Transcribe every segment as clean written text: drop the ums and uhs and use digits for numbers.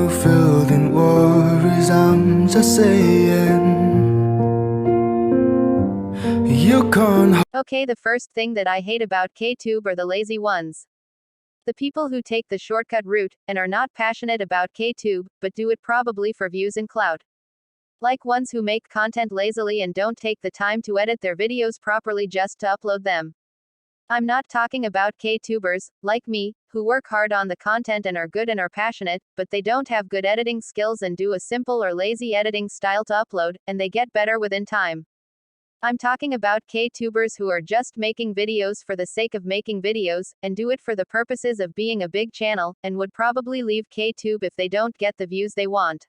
fulfilled in worries, I'm just saying. You can't. Okay, the first thing that I hate about KTube are the lazy ones. The people who take the shortcut route, and are not passionate about KTube, but do it probably for views and clout. Like ones who make content lazily and don't take the time to edit their videos properly just to upload them. I'm not talking about KTubers, like me, who work hard on the content and are good and are passionate, but they don't have good editing skills and do a simple or lazy editing style to upload, and they get better within time. I'm talking about KTubers who are just making videos for the sake of making videos, and do it for the purposes of being a big channel, and would probably leave KTube if they don't get the views they want.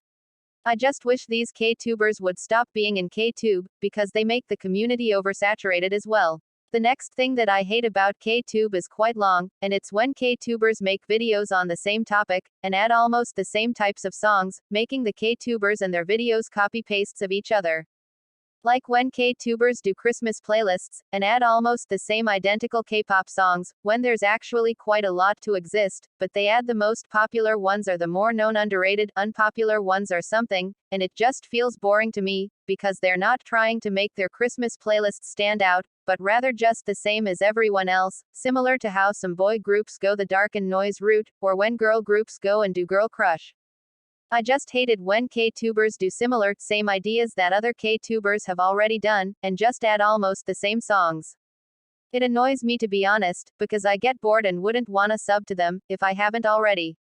I just wish these KTubers would stop being in KTube, because they make the community oversaturated as well. The next thing that I hate about KTube is quite long, and it's when KTubers make videos on the same topic, and add almost the same types of songs, making the KTubers and their videos copy-pastes of each other. Like when KTubers do Christmas playlists, and add almost the same identical K-pop songs, when there's actually quite a lot to exist, but they add the most popular ones or the more known underrated, unpopular ones or something, and it just feels boring to me, because they're not trying to make their Christmas playlists stand out, but rather just the same as everyone else, similar to how some boy groups go the dark and noise route, or when girl groups go and do Girl Crush. I just hate it when KTubers do similar, same ideas that other KTubers have already done, and just add almost the same songs. It annoys me to be honest, because I get bored and wouldn't wanna sub to them, if I haven't already.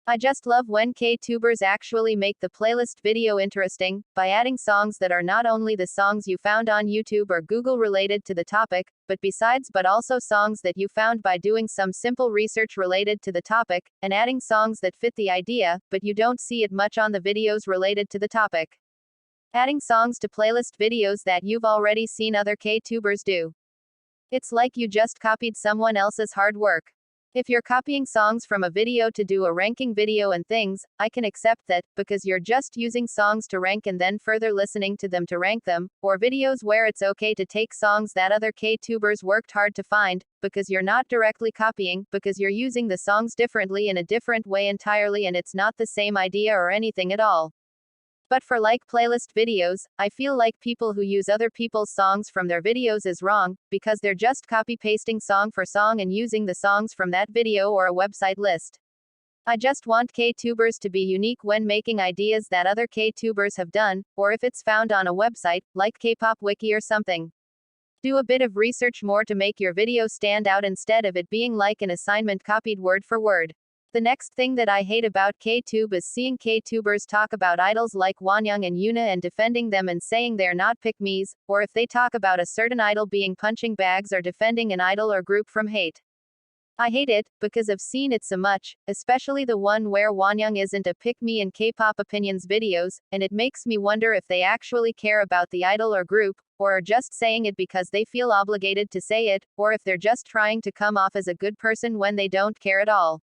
I just love when KTubers actually make the playlist video interesting, by adding songs that are not only the songs you found on YouTube or Google related to the topic, but also songs that you found by doing some simple research related to the topic, and adding songs that fit the idea, but you don't see it much on the videos related to the topic. Adding songs to playlist videos that you've already seen other KTubers do. It's like you just copied someone else's hard work. If you're copying songs from a video to do a ranking video and things, I can accept that, because you're just using songs to rank and then further listening to them to rank them, or videos where it's okay to take songs that other KTubers worked hard to find, because you're not directly copying, because you're using the songs differently in a different way entirely and it's not the same idea or anything at all. But for like playlist videos, I feel like people who use other people's songs from their videos is wrong, because they're just copy-pasting song for song and using the songs from that video or a website list. I just want KTubers to be unique when making ideas that other KTubers have done, or if it's found on a website, like K-pop wiki or something. Do a bit of research more to make your video stand out instead of it being like an assignment copied word for word. The next thing that I hate about KTube is seeing KTubers talk about idols like Wonyoung and Yuna and defending them and saying they're not pick-me's, or if they talk about a certain idol being punching bags or defending an idol or group from hate. I hate it, because I've seen it so much, especially the one where Wonyoung isn't a pick-me in K-pop opinions videos, and it makes me wonder if they actually care about the idol or group, or are just saying it because they feel obligated to say it, or if they're just trying to come off as a good person when they don't care at all.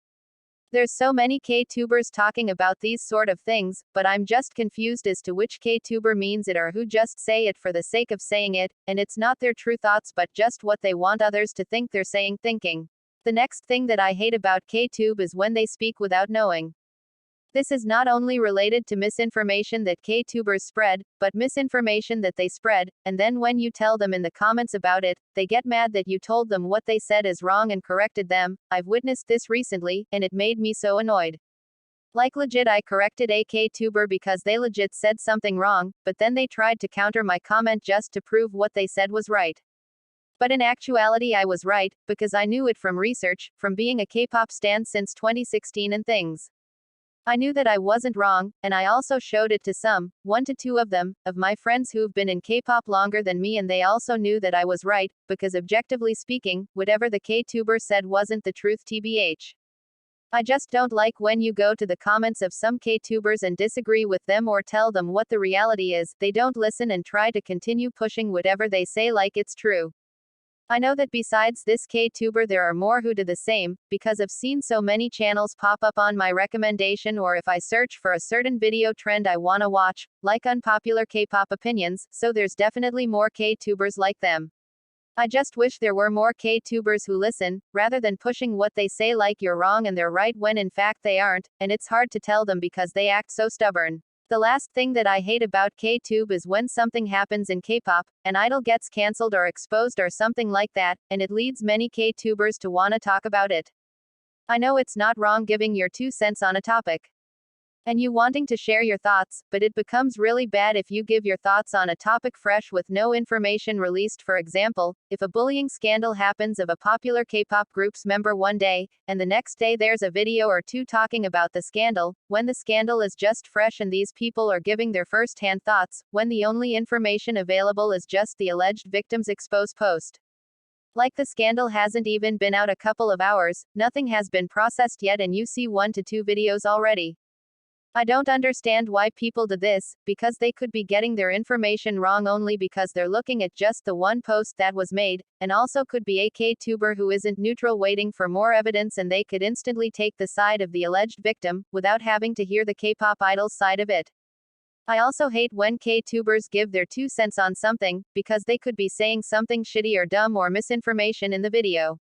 There's so many KTubers talking about these sort of things, but I'm just confused as to which KTuber means it or who just say it for the sake of saying it, and it's not their true thoughts but just what they want others to think they're thinking. The next thing that I hate about KTube is when they speak without knowing. This is not only related to misinformation that KTubers spread, but misinformation that they spread, and then when you tell them in the comments about it, they get mad that you told them what they said is wrong and corrected them. I've witnessed this recently, and it made me so annoyed. Like legit I corrected a KTuber because they legit said something wrong, but then they tried to counter my comment just to prove what they said was right. But in actuality I was right, because I knew it from research, from being a K-pop stan since 2016 and things. I knew that I wasn't wrong, and I also showed it to some, 1 to 2 of them, of my friends who've been in K-pop longer than me, and they also knew that I was right, because objectively speaking, whatever the KTuber said wasn't the truth tbh. I just don't like when you go to the comments of some KTubers and disagree with them or tell them what the reality is, they don't listen and try to continue pushing whatever they say like it's true. I know that besides this KTuber there are more who do the same, because I've seen so many channels pop up on my recommendation, or if I search for a certain video trend I wanna watch, like unpopular K-pop opinions, so there's definitely more KTubers like them. I just wish there were more K-tubers who listen, rather than pushing what they say like you're wrong and they're right when in fact they aren't, and it's hard to tell them because they act so stubborn. The last thing that I hate about K-tube is when something happens in K-pop, an idol gets cancelled or exposed or something like that, and it leads many K-tubers to wanna talk about it. I know it's not wrong giving your 2 cents on a topic, and you wanting to share your thoughts, but it becomes really bad if you give your thoughts on a topic fresh with no information released. For example, if a bullying scandal happens of a popular K-pop group's member one day, and the next day there's a video or two talking about the scandal, when the scandal is just fresh and these people are giving their first-hand thoughts, when the only information available is just the alleged victim's exposed post. Like the scandal hasn't even been out a couple of hours, nothing has been processed yet and you see 1 to 2 videos already. I don't understand why people do this, because they could be getting their information wrong only because they're looking at just the one post that was made, and also could be a K-tuber who isn't neutral waiting for more evidence and they could instantly take the side of the alleged victim, without having to hear the K-pop idol's side of it. I also hate when K-tubers give their 2 cents on something, because they could be saying something shitty or dumb or misinformation in the video.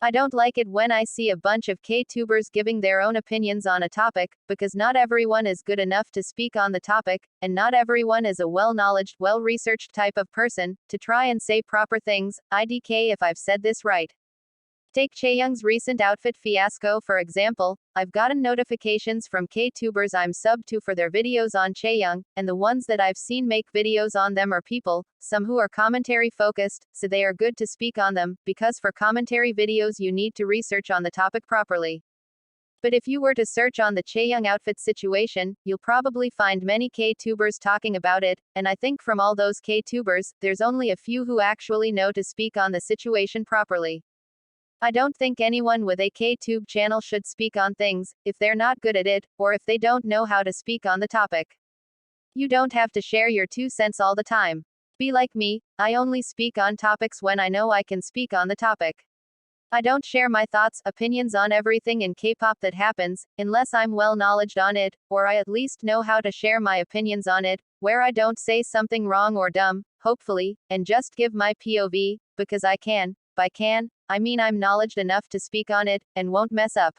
I don't like it when I see a bunch of K-tubers giving their own opinions on a topic, because not everyone is good enough to speak on the topic, and not everyone is a well-knowledged, well-researched type of person to try and say proper things. IDK if I've said this right. Take Chaeyoung's recent outfit fiasco for example. I've gotten notifications from K-tubers I'm subbed to for their videos on Chaeyoung, and the ones that I've seen make videos on them are people, some who are commentary focused, so they are good to speak on them, because for commentary videos you need to research on the topic properly. But if you were to search on the Chaeyoung outfit situation, you'll probably find many K-tubers talking about it, and I think from all those K-tubers, there's only a few who actually know to speak on the situation properly. I don't think anyone with a K-tube channel should speak on things, if they're not good at it, or if they don't know how to speak on the topic. You don't have to share your 2 cents all the time. Be like me, I only speak on topics when I know I can speak on the topic. I don't share my thoughts, opinions on everything in K-pop that happens, unless I'm well knowledged on it, or I at least know how to share my opinions on it, where I don't say something wrong or dumb, hopefully, and just give my POV, because I can. By can, I mean I'm knowledgeable enough to speak on it, and won't mess up.